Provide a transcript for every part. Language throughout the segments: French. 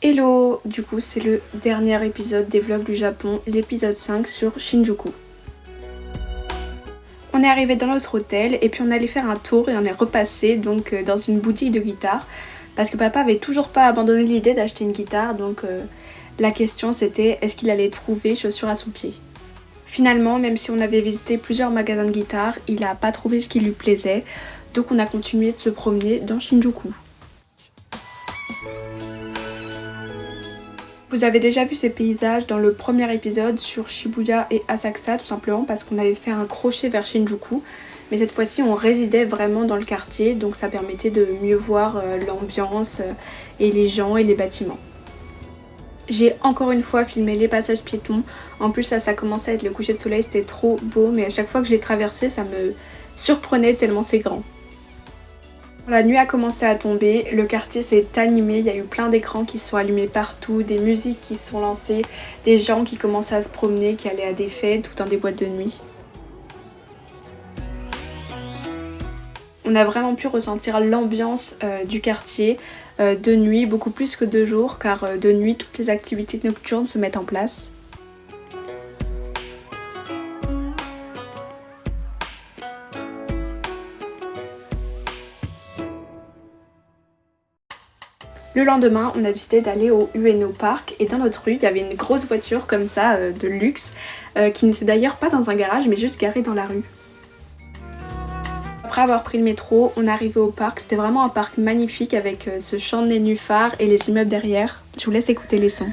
Hello! Du coup, c'est le dernier épisode des vlogs du Japon, l'épisode 5 sur Shinjuku. On est arrivé dans notre hôtel et puis on allait faire un tour et on est repassé donc dans une boutique de guitare parce que papa avait toujours pas abandonné l'idée d'acheter une guitare, donc la question c'était est-ce qu'il allait trouver chaussures à son pied. Finalement, même si on avait visité plusieurs magasins de guitare, il a pas trouvé ce qui lui plaisait, donc on a continué de se promener dans Shinjuku. Vous avez déjà vu ces paysages dans le premier épisode sur Shibuya et Asakusa, tout simplement parce qu'on avait fait un crochet vers Shinjuku, mais cette fois-ci on résidait vraiment dans le quartier, donc ça permettait de mieux voir l'ambiance et les gens et les bâtiments. J'ai encore une fois filmé les passages piétons, en plus ça commençait à être le coucher de soleil, c'était trop beau, mais à chaque fois que je l'ai traversé ça me surprenait tellement c'est grand. La nuit a commencé à tomber, le quartier s'est animé, il y a eu plein d'écrans qui se sont allumés partout, des musiques qui se sont lancées, des gens qui commençaient à se promener, qui allaient à des fêtes ou dans des boîtes de nuit. On a vraiment pu ressentir l'ambiance du quartier de nuit, beaucoup plus que de jour, car de nuit toutes les activités nocturnes se mettent en place. Le lendemain, on a décidé d'aller au Ueno Park et dans notre rue, il y avait une grosse voiture comme ça, de luxe, qui n'était d'ailleurs pas dans un garage mais juste garée dans la rue. Après avoir pris le métro, on est arrivé au parc. C'était vraiment un parc magnifique avec ce champ de nénuphars et les immeubles derrière. Je vous laisse écouter les sons.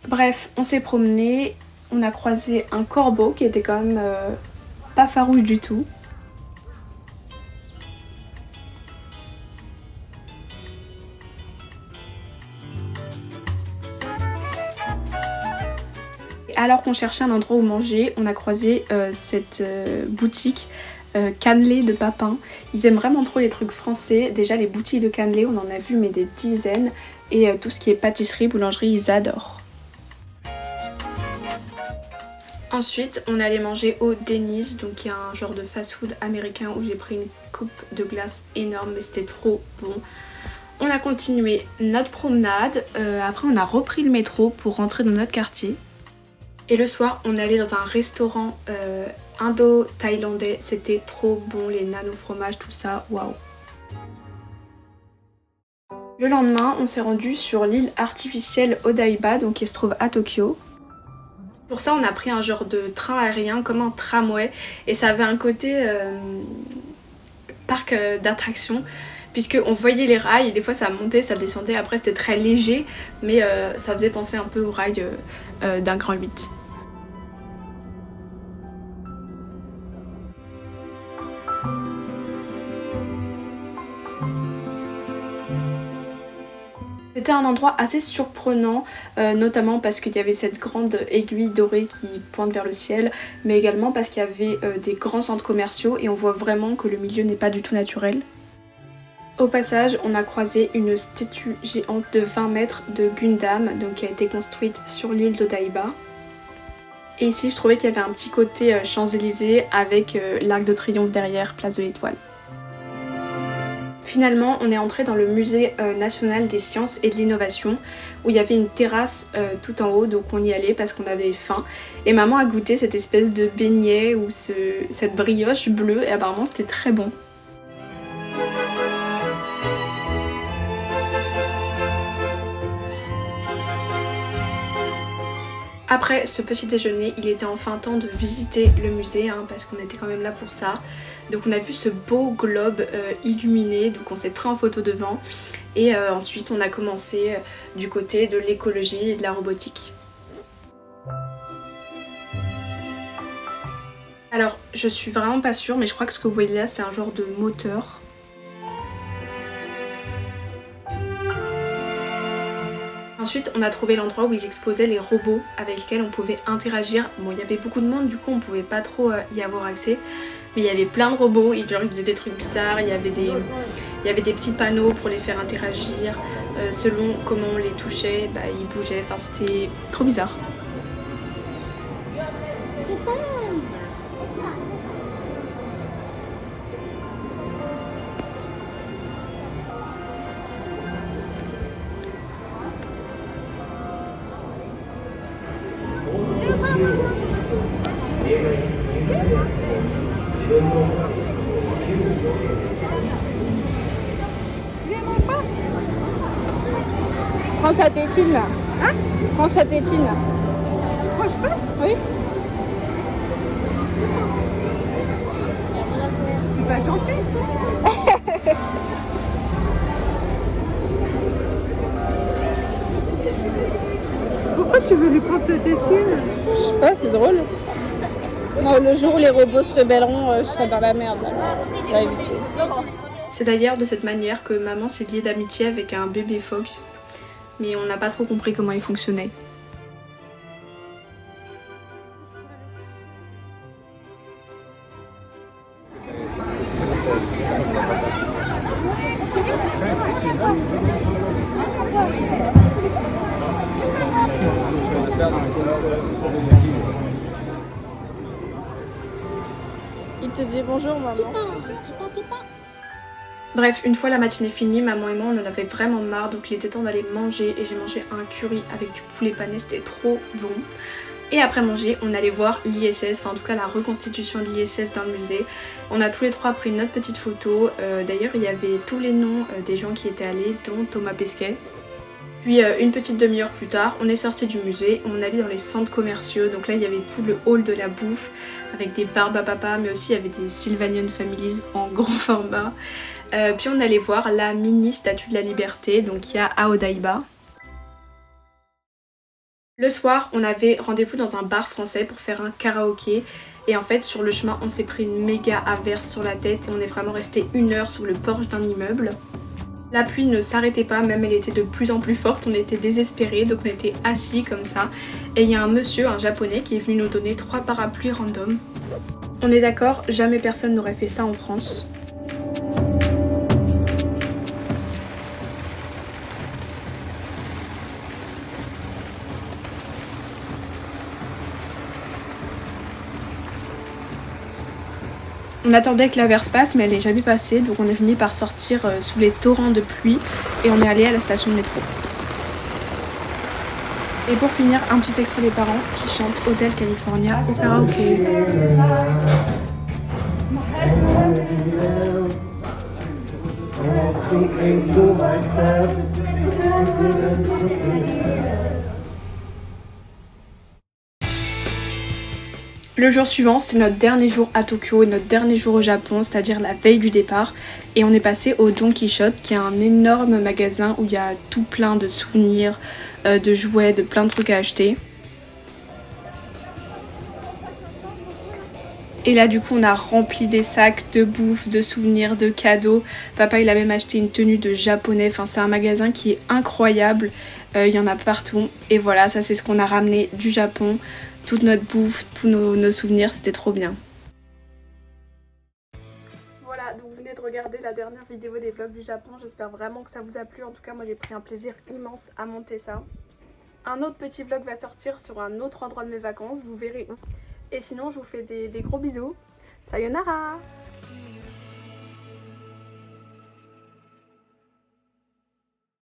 Bref, on s'est promené, on a croisé un corbeau qui était quand même pas farouche du tout. Alors qu'on cherchait un endroit où manger, on a croisé cette boutique cannelé de Papin. Ils aiment vraiment trop les trucs français. Déjà les boutiques de cannelé, on en a vu mais des dizaines. Et tout ce qui est pâtisserie, boulangerie, ils adorent. Ensuite, on allait manger au Denny's, donc il y a un genre de fast-food américain où j'ai pris une coupe de glace énorme, mais c'était trop bon. On a continué notre promenade, après on a repris le métro pour rentrer dans notre quartier. Et le soir, on est allé dans un restaurant indo-thaïlandais, c'était trop bon, les nano fromages, tout ça, waouh. Le lendemain, on s'est rendu sur l'île artificielle Odaiba, donc qui se trouve à Tokyo. Pour ça, on a pris un genre de train aérien comme un tramway et ça avait un côté parc d'attractions puisqu'on voyait les rails et des fois ça montait, ça descendait, après c'était très léger mais ça faisait penser un peu aux rails d'un grand 8. C'était un endroit assez surprenant, notamment parce qu'il y avait cette grande aiguille dorée qui pointe vers le ciel, mais également parce qu'il y avait des grands centres commerciaux et on voit vraiment que le milieu n'est pas du tout naturel. Au passage, on a croisé une statue géante de 20 mètres de Gundam, donc qui a été construite sur l'île d'Odaiba. Et ici, je trouvais qu'il y avait un petit côté Champs-Élysées avec l'Arc de Triomphe derrière, place de l'Étoile. Finalement, on est entré dans le musée national des sciences et de l'innovation où il y avait une terrasse tout en haut, donc on y allait parce qu'on avait faim. Et maman a goûté cette espèce de beignet ou cette brioche bleue et apparemment c'était très bon. Après ce petit déjeuner, il était enfin temps de visiter le musée parce qu'on était quand même là pour ça. Donc on a vu ce beau globe illuminé, donc on s'est pris en photo devant. Et ensuite on a commencé du côté de l'écologie et de la robotique. Alors je suis vraiment pas sûre mais je crois que ce que vous voyez là c'est un genre de moteur. Ensuite on a trouvé l'endroit où ils exposaient les robots avec lesquels on pouvait interagir. Bon, il y avait beaucoup de monde, du coup on pouvait pas trop y avoir accès, mais il y avait plein de robots, ils faisaient des trucs bizarres, il y avait des petits panneaux pour les faire interagir, selon comment on les touchait, bah, ils bougeaient, enfin c'était trop bizarre. Prends sa tétine là. Hein? Prends sa tétine. Moi je peux? Oui. C'est pas gentil. Pourquoi tu veux lui prendre sa tétine? Je sais pas, c'est drôle. Non, le jour où les robots se rébelleront, je serai dans la merde. On va éviter. C'est d'ailleurs de cette manière que maman s'est liée d'amitié avec un bébé phoque, mais on n'a pas trop compris comment il fonctionnait. Il te dit bonjour maman. Bref, une fois la matinée finie, maman et moi on en avait vraiment marre, donc il était temps d'aller manger et j'ai mangé un curry avec du poulet pané, c'était trop bon. Et après manger, on allait voir l'ISS, enfin en tout cas la reconstitution de l'ISS dans le musée. On a tous les trois pris notre petite photo, d'ailleurs il y avait tous les noms des gens qui étaient allés, dont Thomas Pesquet. Puis une petite demi-heure plus tard, on est sorti du musée, on allait dans les centres commerciaux, donc là il y avait tout le hall de la bouffe, avec des barbes à papa, mais aussi il y avait des Sylvanian Families en grand format. Puis on allait voir la mini statue de la liberté, donc il y a à Odaiba. Le soir, on avait rendez-vous dans un bar français pour faire un karaoké. Et en fait, sur le chemin, on s'est pris une méga averse sur la tête et on est vraiment resté 1 heure sous le porche d'un immeuble. La pluie ne s'arrêtait pas, même elle était de plus en plus forte, on était désespérés, donc on était assis comme ça. Et il y a un monsieur, un japonais, qui est venu nous donner 3 parapluies random. On est d'accord, jamais personne n'aurait fait ça en France. On attendait que l'averse passe, mais elle n'est jamais passée, donc on est fini par sortir sous les torrents de pluie et on est allé à la station de métro. Et pour finir, un petit extrait des parents qui chantent Hotel California au karaoké. Le jour suivant, c'était notre dernier jour à Tokyo et notre dernier jour au Japon, c'est-à-dire la veille du départ. Et on est passé au Don Quichotte, qui est un énorme magasin où il y a tout plein de souvenirs, de jouets, de plein de trucs à acheter. Et là du coup on a rempli des sacs de bouffe, de souvenirs, de cadeaux. Papa il a même acheté une tenue de japonais, enfin c'est un magasin qui est incroyable, il y en a partout. Et voilà, ça c'est ce qu'on a ramené du Japon. Toute notre bouffe, tous nos souvenirs, c'était trop bien. Voilà, donc vous venez de regarder la dernière vidéo des vlogs du Japon. J'espère vraiment que ça vous a plu. En tout cas, moi j'ai pris un plaisir immense à monter ça. Un autre petit vlog va sortir sur un autre endroit de mes vacances, vous verrez où. Et sinon, je vous fais des gros bisous. Sayonara!